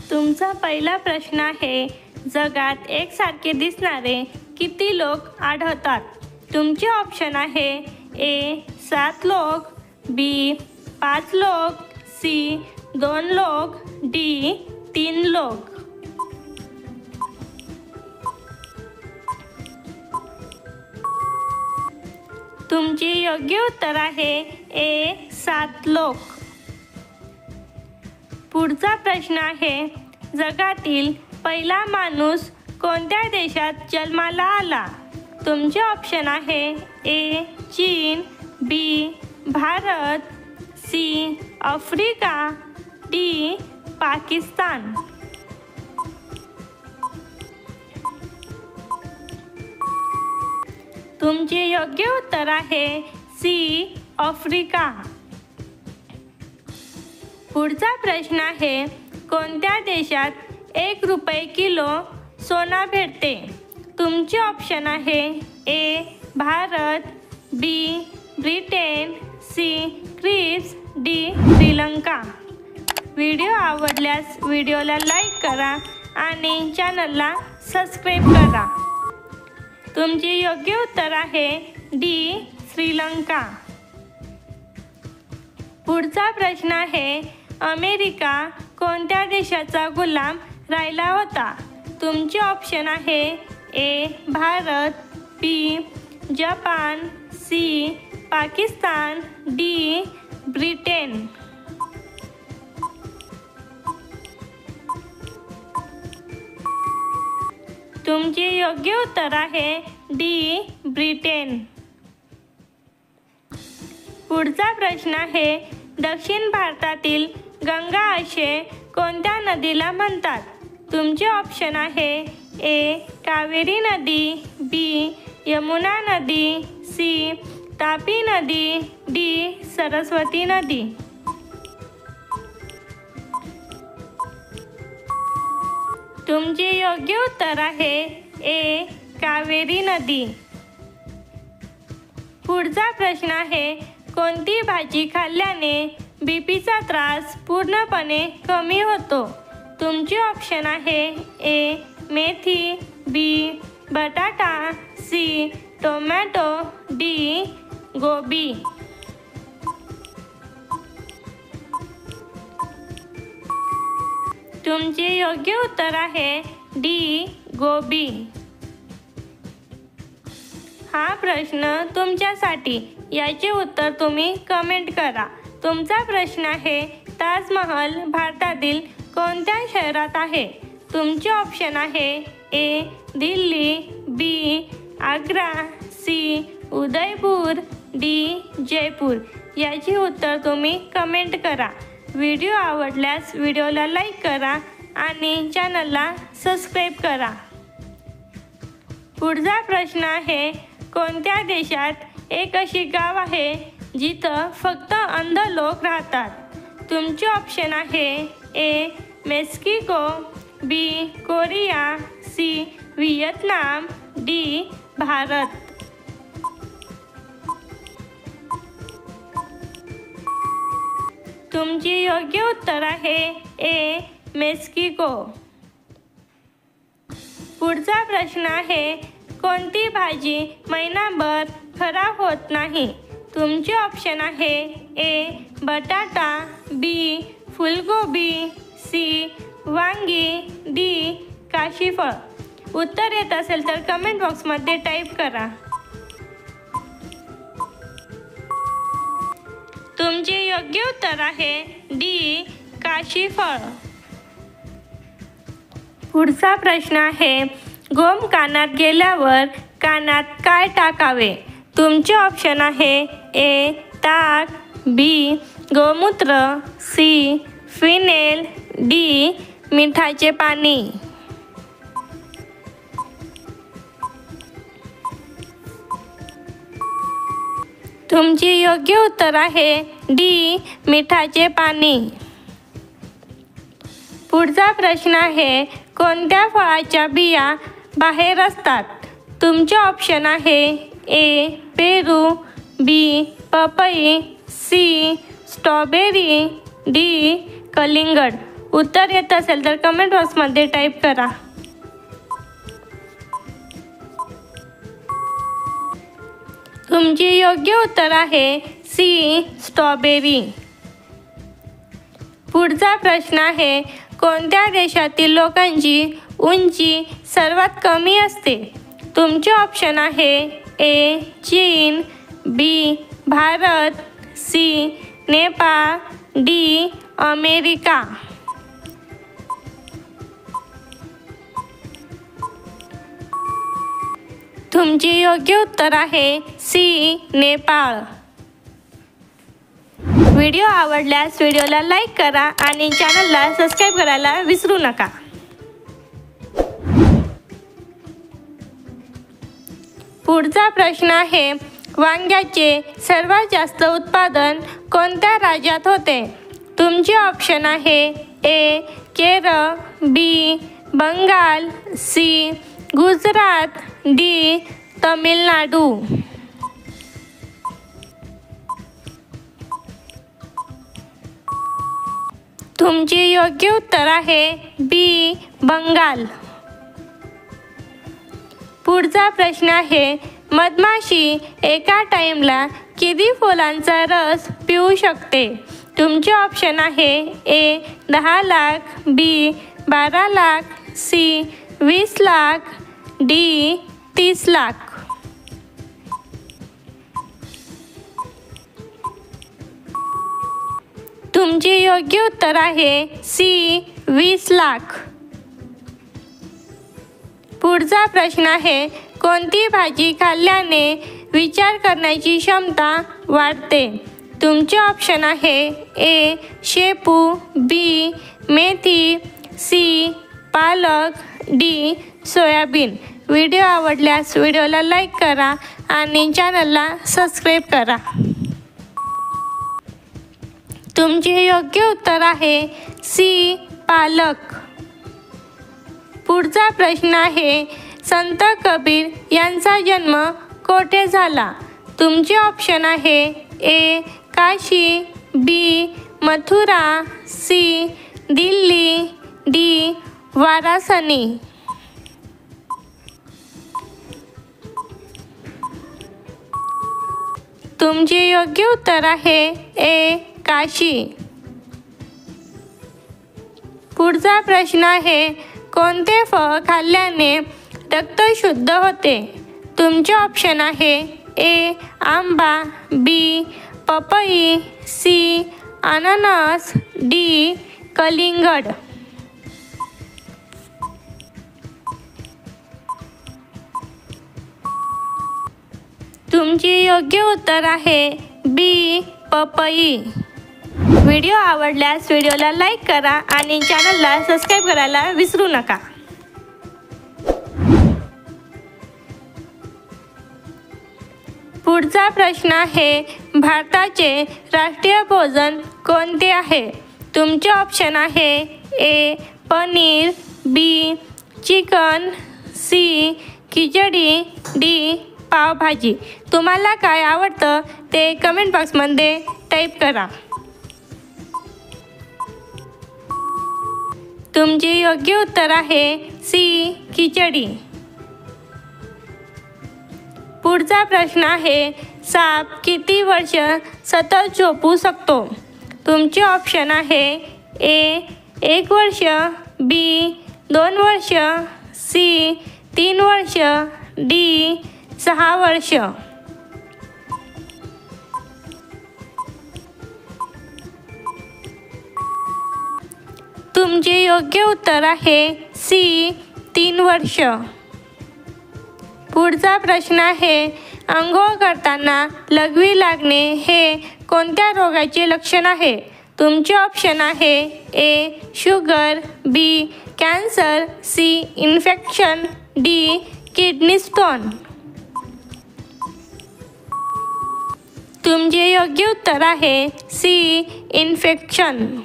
तुमचा पहिला प्रश्न आहे, जगात एकसारखे दिसणारे किती लोक आढळतात? तुमचे ऑप्शन आहे ए 7 लोक, बी 5 लोक, सी 2 लोक, डी 3 लोक. तुमचे योग्य उत्तर आहे ए 7 लोक. पुढचा प्रश्न आहे, जगातील पहिला माणूस कोणत्या देशात जन्माला आला? तुमचे ऑप्शन आहे ए चीन, B Bharat, C Africa, D Pakistan. तुमचे योग्य उत्तर आहे सी आफ्रिका. पुढचा प्रश्न आहे, कोणत्या देशात 1 रुपये किलो सोना भेटते? तुमचे ऑप्शन आहे A Bharat, B Britain, C Greece, D Sri Lanka. Video आवडल्यास व्हिडिओला लाईक करा आणि चॅनलला सबस्क्राईब करा. तुमचे योग्य उत्तर आहे डी श्रीलंका. पुढचा प्रश्न आहे, अमेरिका कोणत्या देशाचा गुलाम राहिला होता? तुमचे ऑप्शन आहे A Bharat, B Japan, C Pakistan, D Britain. तुमचे योग्य उत्तर आहे डी ब्रिटन. पुढचा प्रश्न आहे, दक्षिण भारतातील गंगा असे कोणत्या नदीला म्हणतात? तुमचे ऑप्शन आहे ए कावेरी नदी, बी यमुना नदी, सी तापी नदी, डी सरस्वती नदी. तुमचे योग्य उत्तर आहे ए कावेरी नदी. पुढचा प्रश्न आहे, कोणती भाजी खाल्ल्याने बीपीचा त्रास पूर्णपणे कमी होतो? तुमचे ऑप्शन आहे ए मेथी, बी बटाटा, सी टोमॅटो, डी गोबी. तुमचे योग्य उत्तर आहे डी गोबी. हा प्रश्न तुमच्यासाठी, याचे उत्तर तुम्ही कमेंट करा. तुमचा प्रश्न आहे, ताजमहल भारतातील कोणत्या शहरात आहे? तुमचे ऑप्शन आहे ए दिल्ली, बी आग्रा, सी उदयपूर, डी जयपूर. याचे उत्तर तुम्ही कमेंट करा. व्हिडिओ आवडल्यास व्हिडिओला लाईक करा आणि चॅनलला सबस्क्राईब करा. पुढचा प्रश्न आहे, कोणत्या देशात एक अशी गाव आहे जिथं फक्त अंध लोक राहतात? तुमचे ऑप्शन आहे A Mexico, B Korea, C Vietnam, D Bharat. तुमचे योग्य उत्तर आहे ए मेक्सिको. पुढचा प्रश्न आहे, कोणती भाजी महिनाभर खराब होत नाही? तुमचे ऑप्शन आहे ए बटाटा, बी फुलगोबी, सी वांगी, डी काशीफळ. उत्तर येत असेल तर कमेंट बॉक्समध्ये टाईप करा. तुमचे योग्य उत्तर आहे डी काशीफळ. पुढचा प्रश्न आहे, गोम कानात गेल्यावर कानात काय टाकावे? तुमचे ऑप्शन आहे ए ताक, बी गोमूत्र, सी फिनेल, डी मिठाचे पाणी. तुमचे योग्य उत्तर आहे डी मिठाचे पाणी. पुढचा प्रश्न आहे, कोणत्या फळाच्या बिया बाहेर असतात? तुमचे ऑप्शन आहे ए पेरू, बी पपई, सी स्ट्रॉबेरी, डी कलिंगड. उत्तर येत असेल तर कमेंट बॉक्समध्ये टाईप करा. तुमचे योग्य उत्तर आहे सी. स्ट्रॉबेरी. पुढचा प्रश्न आहे, कोणत्या देशातील लोकांची उंची सर्वात कमी असते? तुमचे ऑप्शन आहे ए. चीन, B. Bharat, C. Nepal, D. America. तुमचे योग्य उत्तर आहे सी. नेपाळ. व्हिडिओ आवडल्यास व्हिडिओला लाईक करा आणि चॅनलला सबस्क्राईब करायला विसरू नका. पुढचा प्रश्न आहे, वांग्याचे सर्वात जास्त उत्पादन कोणत्या राज्यात होते? तुमचे ऑप्शन आहे ए. केरळ, बी. बंगाल, सी. गुजरात, डी. तमिळनाडू. तुमचे योग्य उत्तर आहे बी. बंगाल. पुढचा प्रश्न आहे, मधमाशी एका टाइमला किती फुलांचा रस पिऊ शकते? तुमचे ऑप्शन आहे ए. 10 लाख, बी. 12 लाख, सी. 20 लाख, डी. 30 लाख. तुमचे योग्य उत्तर आहे सी. 20 लाख. पुढचा प्रश्न आहे, कोणती भाजी खाल्ल्याने विचार करण्याची क्षमता वाढते? तुमचे ऑप्शन आहे ए. शेपू, बी. मेथी, सी. पालक, डी. सोयाबीन. व्हिडिओ आवडल्यास व्हिडिओला लाईक करा आणि चॅनलला सबस्क्राईब करा. तुमचे योग्य उत्तर आहे सी. पालक. पुढचा प्रश्न आहे, संत कबीर यांचा जन्म कोठे झाला? तुमचे ऑप्शन आहे ए. काशी, बी. मथुरा, सी. दिल्ली, डी. वाराणसी. तुमचे योग्य उत्तर आहे ए. काशी. पुढचा प्रश्न आहे, कोणते फळ खाल्ल्याने रक्त शुद्ध होते? तुमचे ऑप्शन आहे ए. आंबा, बी. पपई, सी. अननस, डी. कलिंगड. तुमचे योग्य उत्तर आहे बी. पपई. व्हिडिओ आवडल्यास व्हिडिओला लाईक करा आणि चॅनलला सबस्क्राईब करायला विसरू नका. पुढचा प्रश्न आहे, भारताचे राष्ट्रीय भोजन कोणते आहे? तुमचे ऑप्शन आहे A. Paneer, B. Chicken, C. Khichdi, D. Pav bhaji. तुम्हाला काय आवडतं ते कमेंट बॉक्समध्ये टाईप करा. तुमचे योग्य उत्तर आहे सी. खिचडी. पुढचा प्रश्न आहे, साप किती वर्ष सतत झोपू शकतो? तुमचे ऑप्शन आहे ए. 1 वर्ष, बी. 2 वर्ष, सी. 3 वर्ष, डी. 6 वर्ष. तुमचे योग्य उत्तर आहे सी. 3 वर्ष. पुढचा प्रश्न आहे, अंघोळ करताना लघवी लागणे हे कोणत्या रोगाचे लक्षण आहे? तुमचे ऑप्शन आहे A. Sugar, B. Cancer, C. Infection, D. Kidney stone. तुमचे योग्य उत्तर आहे सी. इन्फेक्शन.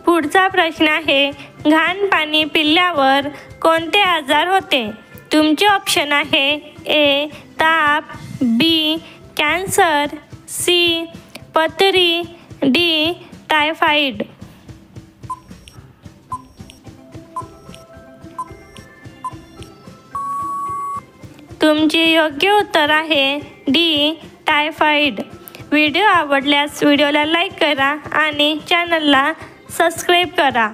पुढचा प्रश्न आहे, घाण पाणी पिल्यावर कोणते आजार होते? तुमचे ऑप्शन आहे ए. ताप, बी. Cancer, C. पथरी, डी. टायफॉइड. तुमचे योग्य उत्तर आहे डी टायफॉइड. व्हिडिओ आवडल्यास व्हिडिओला लाईक करा आणि चॅनलला सबस्क्राईब करा.